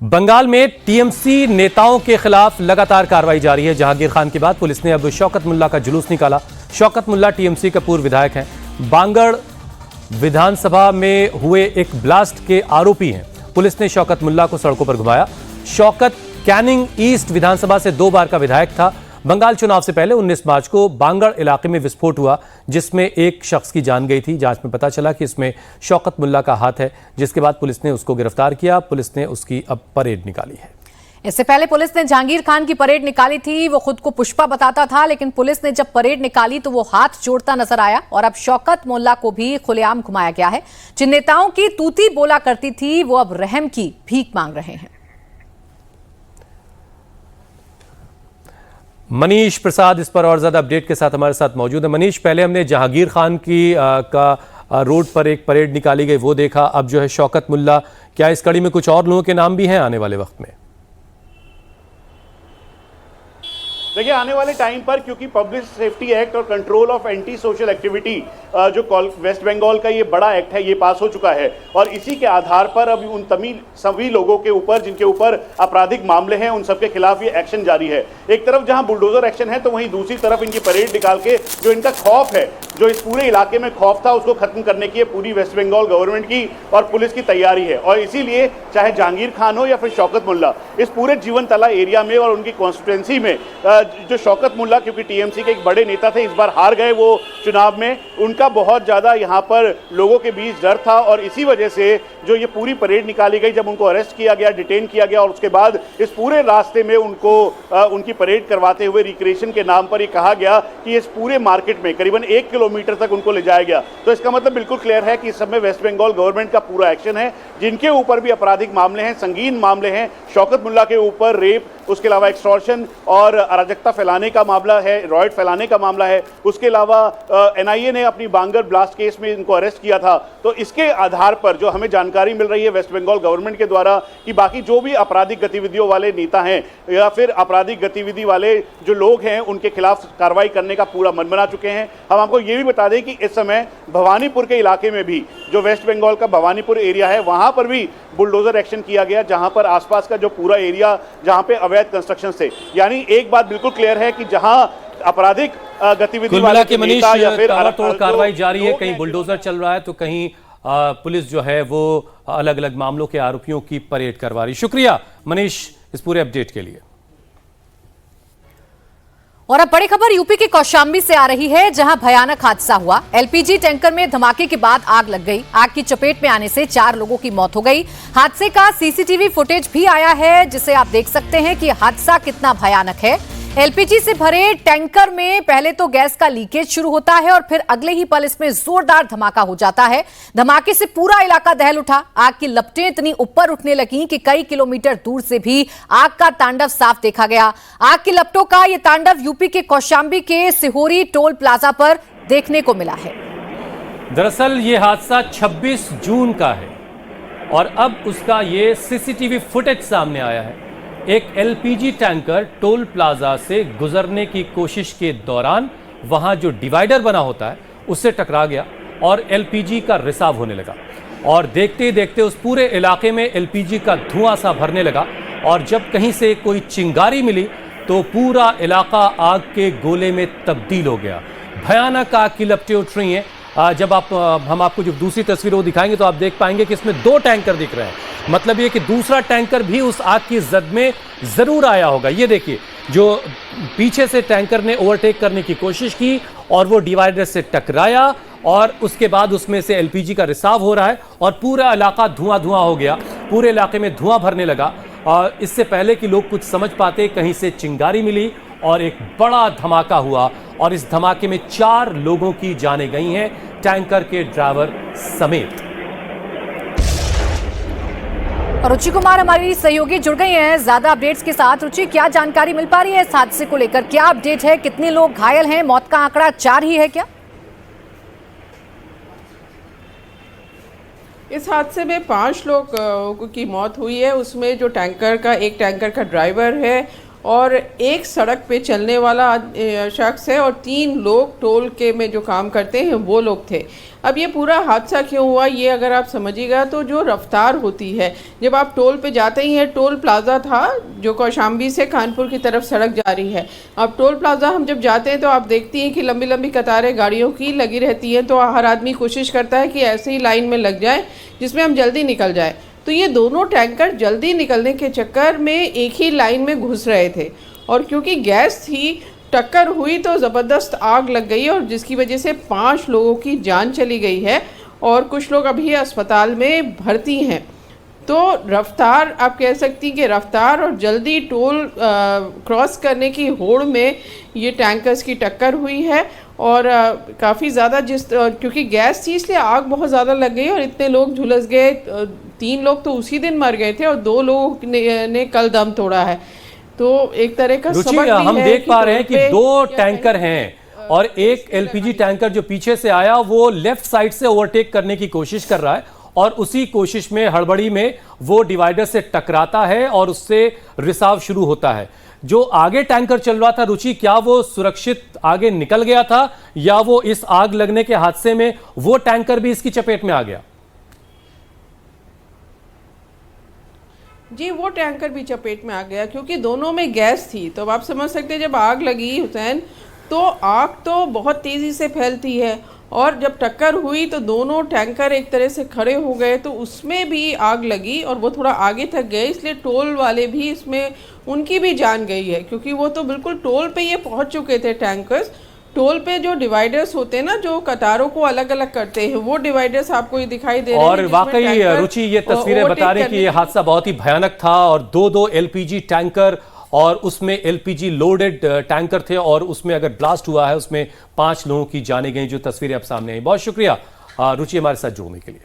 बंगाल में टीएमसी नेताओं के खिलाफ लगातार कार्रवाई जारी है। जहांगीर खान के बाद पुलिस ने अब शौकत मुल्ला का जुलूस निकाला। शौकत मुल्ला टीएमसी का पूर्व विधायक हैं। बांगड़ विधानसभा में हुए एक ब्लास्ट के आरोपी हैं। पुलिस ने शौकत मुल्ला को सड़कों पर घुमाया। शौकत कैनिंग ईस्ट विधानसभा से 2 बार का विधायक था। बंगाल चुनाव से पहले 19 मार्च को बांगड़ इलाके में विस्फोट हुआ, जिसमें एक शख्स की जान गई थी। जांच में पता चला कि इसमें शौकत मुल्ला का हाथ है, जिसके बाद पुलिस ने उसको गिरफ्तार किया। पुलिस ने उसकी अब परेड निकाली है। इससे पहले पुलिस ने जहांगीर खान की परेड निकाली थी। वो खुद को पुष्पा बताता था, लेकिन पुलिस ने जब परेड निकाली तो वो हाथ जोड़ता नजर आया। और अब शौकत मुल्ला को भी खुलेआम घुमाया गया है। जिन नेताओं की तूती बोला करती थी वो अब रहम की भीख मांग रहे हैं। मनीष प्रसाद इस पर और ज्यादा अपडेट के साथ हमारे साथ मौजूद है। मनीष, पहले हमने जहांगीर खान की रोड पर एक परेड निकाली गई वो देखा, अब जो है शौकत मुल्ला, क्या इस कड़ी में कुछ और लोगों के नाम भी हैं आने वाले वक्त में? देखिए, आने वाले टाइम पर क्योंकि पब्लिक सेफ्टी एक्ट और control of anti social activity जो वेस्ट बंगाल का ये बड़ा एक्ट है, ये पास हो चुका है। और इसी के आधार पर अब उन सभी लोगों के ऊपर जिनके ऊपर आपराधिक मामले हैं, उन सबके खिलाफ ये एक्शन जारी है। एक तरफ जहां बुलडोजर एक्शन है, तो वहीं दूसरी तरफ इनकी परेड निकाल के जो इनका खौफ है, जो इस पूरे इलाके में खौफ था, उसको खत्म करने की पूरी वेस्ट बंगाल गवर्नमेंट की और पुलिस की तैयारी है। और इसीलिए चाहे जहांगीर खान हो या फिर शौकत मुल्ला, इस पूरे जीवन तला एरिया में और उनकी कॉन्स्टिट्यूंसी में जो शौकत मुल्ला, क्योंकि टीएमसी के एक बड़े नेता थे, इस बार हार गए वो चुनाव में, उनका बहुत ज्यादा यहाँ पर लोगों के बीच डर था। और इसी वजह से जो ये पूरी परेड निकाली गई, जब उनको अरेस्ट किया गया, डिटेन किया गया, और उसके बाद इस पूरे रास्ते में उनको उनकी परेड करवाते हुए रिक्रिएशन के नाम पर ये कहा गया कि इस पूरे मार्केट में करीबन 1 किलोमीटर तक उनको ले जाया गया। तो इसका मतलब बिल्कुल क्लियर है कि इस समय वेस्ट बंगाल गवर्नमेंट का पूरा एक्शन है। जिनके ऊपर भी आपराधिक मामले हैं, संगीन मामले हैं, शौकत मुल्ला के ऊपर रेप, उसके अलावा एक्सटॉर्शन और अराजकता फैलाने का मामला है, रॉयट फैलाने का मामला है। उसके अलावा एनआईए ने अपनी बांगड़ ब्लास्ट केस में इनको अरेस्ट किया था। तो इसके आधार पर जो हमें जानकारी मिल रही है वेस्ट बंगाल गवर्नमेंट के द्वारा कि बाकी जो भी आपराधिक गतिविधियों वाले नेता हैं या फिर आपराधिक गतिविधि वाले जो लोग हैं, उनके खिलाफ कार्रवाई करने का पूरा मन बना चुके हैं। हम आपको ये भी बता दें कि इस समय भवानीपुर के इलाके में भी, जो वेस्ट बंगाल का भवानीपुर एरिया है, वहां पर भी बुलडोजर एक्शन किया गया, जहां पर आसपास का जो पूरा एरिया जहां पे अवैध कंस्ट्रक्शन से, यानी एक बात बिल्कुल क्लियर है कि जहां आपराधिक गतिविधि वाले के नेता या फिर ताबड़तोड़ कार्रवाई जारी है। कहीं बुलडोजर चल रहा है तो कहीं पुलिस जो है वो अलग अलग मामलों के आरोपियों की परेड करवा रही। शुक्रिया मनीष इस पूरे अपडेट के लिए। और अब बड़ी खबर यूपी के कौशाम्बी से आ रही है, जहां भयानक हादसा हुआ। एलपीजी टैंकर में धमाके के बाद आग लग गई। आग की चपेट में आने से 4 लोगों की मौत हो गई। हादसे का सीसीटीवी फुटेज भी आया है, जिसे आप देख सकते हैं कि हादसा कितना भयानक है। एलपीजी से भरे टैंकर में पहले तो गैस का लीकेज शुरू होता है और फिर अगले ही पल इसमें जोरदार धमाका हो जाता है। धमाके से पूरा इलाका दहल उठा। आग की लपटें इतनी ऊपर उठने लगी कि कई किलोमीटर दूर से भी आग का तांडव साफ देखा गया। आग की लपटों का यह तांडव यूपी के कौशाम्बी के सिहोरी टोल प्लाजा पर देखने को मिला है। दरअसल ये हादसा 26 जून का है और अब उसका ये सीसीटीवी फुटेज सामने आया है। एक एलपीजी टैंकर टोल प्लाजा से गुजरने की कोशिश के दौरान वहां जो डिवाइडर बना होता है उससे टकरा गया और एलपीजी का रिसाव होने लगा। और देखते ही देखते उस पूरे इलाके में एलपीजी का धुआं सा भरने लगा। और जब कहीं से कोई चिंगारी मिली तो पूरा इलाका आग के गोले में तब्दील हो गया। भयानक आग की लपटें उठ रही हैं। जब हम आपको जो दूसरी तस्वीर वो दिखाएंगे तो आप देख पाएंगे कि इसमें 2 टैंकर दिख रहे हैं। मतलब ये कि दूसरा टैंकर भी उस आग की जद में जरूर आया होगा। ये देखिए, जो पीछे से टैंकर ने ओवरटेक करने की कोशिश की और वो डिवाइडर से टकराया और उसके बाद उसमें से एलपीजी का रिसाव हो रहा है और पूरा इलाका धुआं धुआं हो गया। पूरे इलाके में धुआं भरने लगा। और इससे पहले कि लोग कुछ समझ पाते, कहीं से चिंगारी मिली और एक बड़ा धमाका हुआ। और इस धमाके में 4 लोगों की जानें गई हैं, टैंकर के ड्राइवर समेत। रुचि कुमार हमारी सहयोगी जुड़ गई हैं ज्यादा अपडेट्स के साथ। रुचि, क्या जानकारी मिल पा रही है इस हादसे को लेकर? क्या अपडेट है? कितने लोग घायल हैं? मौत का आंकड़ा 4 ही है क्या? इस हादसे में 5 लोग की मौत हुई है। उसमें जो एक टैंकर का ड्राइवर है और एक सड़क पे चलने वाला शख्स है और 3 लोग टोल के में जो काम करते हैं वो लोग थे। अब ये पूरा हादसा क्यों हुआ ये अगर आप समझिएगा तो जो रफ्तार होती है, जब आप टोल पे जाते ही हैं, टोल प्लाज़ा था जो कौशाम्बी से कानपुर की तरफ सड़क जा रही है। अब टोल प्लाज़ा हम जब जाते हैं तो आप देखती हैं कि लंबी लंबी कतारें गाड़ियों की लगी रहती हैं, तो हर आदमी कोशिश करता है कि ऐसे ही लाइन में लग जाए जिसमें हम जल्दी निकल जाए। तो ये दोनों टैंकर जल्दी निकलने के चक्कर में एक ही लाइन में घुस रहे थे और क्योंकि गैस थी, टक्कर हुई तो ज़बरदस्त आग लग गई और जिसकी वजह से 5 लोगों की जान चली गई है और कुछ लोग अभी अस्पताल में भर्ती हैं। तो रफ्तार आप कह सकती कि रफ्तार और जल्दी टोल क्रॉस करने की होड़ में ये टैंकर्स की टक्कर हुई है और काफ़ी ज़्यादा क्योंकि गैस थी इसलिए आग बहुत ज़्यादा लग गई और इतने लोग झुलस गए। 3 लोग तो उसी दिन मर गए थे और 2 लोगों ने कल दम तोड़ा है। तो एक तरह का रुचि, सबक भी हम है देख पा रहे हैं कि 2 टैंकर है हैं और एक एलपीजी टैंकर जो पीछे से आया वो लेफ्ट साइड से ओवरटेक करने की कोशिश कर रहा है और उसी कोशिश में हड़बड़ी में वो डिवाइडर से टकराता है और उससे रिसाव शुरू होता है। जो आगे टैंकर चल रहा था रुचि, क्या वो सुरक्षित आगे निकल गया था या वो इस आग लगने के हादसे में वो टैंकर भी इसकी चपेट में आ गया? जी, वो टैंकर भी चपेट में आ गया क्योंकि दोनों में गैस थी। तो अब आप समझ सकते हैं जब आग लगी हुसैन तो आग तो बहुत तेज़ी से फैलती है और जब टक्कर हुई तो दोनों टैंकर एक तरह से खड़े हो गए तो उसमें भी आग लगी और वो थोड़ा आगे तक गए, इसलिए टोल वाले भी इसमें उनकी भी जान गई है क्योंकि वो तो बिल्कुल टोल पे ये पहुंच चुके थे टैंकर्स। टोल पे जो डिवाइडर्स होते हैं ना जो कतारों को अलग अलग करते हैं वो डिवाइडर्स आपको ये दिखाई दे रहे हैं। और वाकई रुचि ये तस्वीरें बता रही कि ये हादसा बहुत ही भयानक था और 2 एलपीजी टैंकर और उसमें एलपीजी लोडेड टैंकर थे और उसमें अगर ब्लास्ट हुआ है उसमें 5 लोगों की जानें गई, जो तस्वीरें अब सामने आई। बहुत शुक्रिया रुचि हमारे साथ जुड़ने के लिए।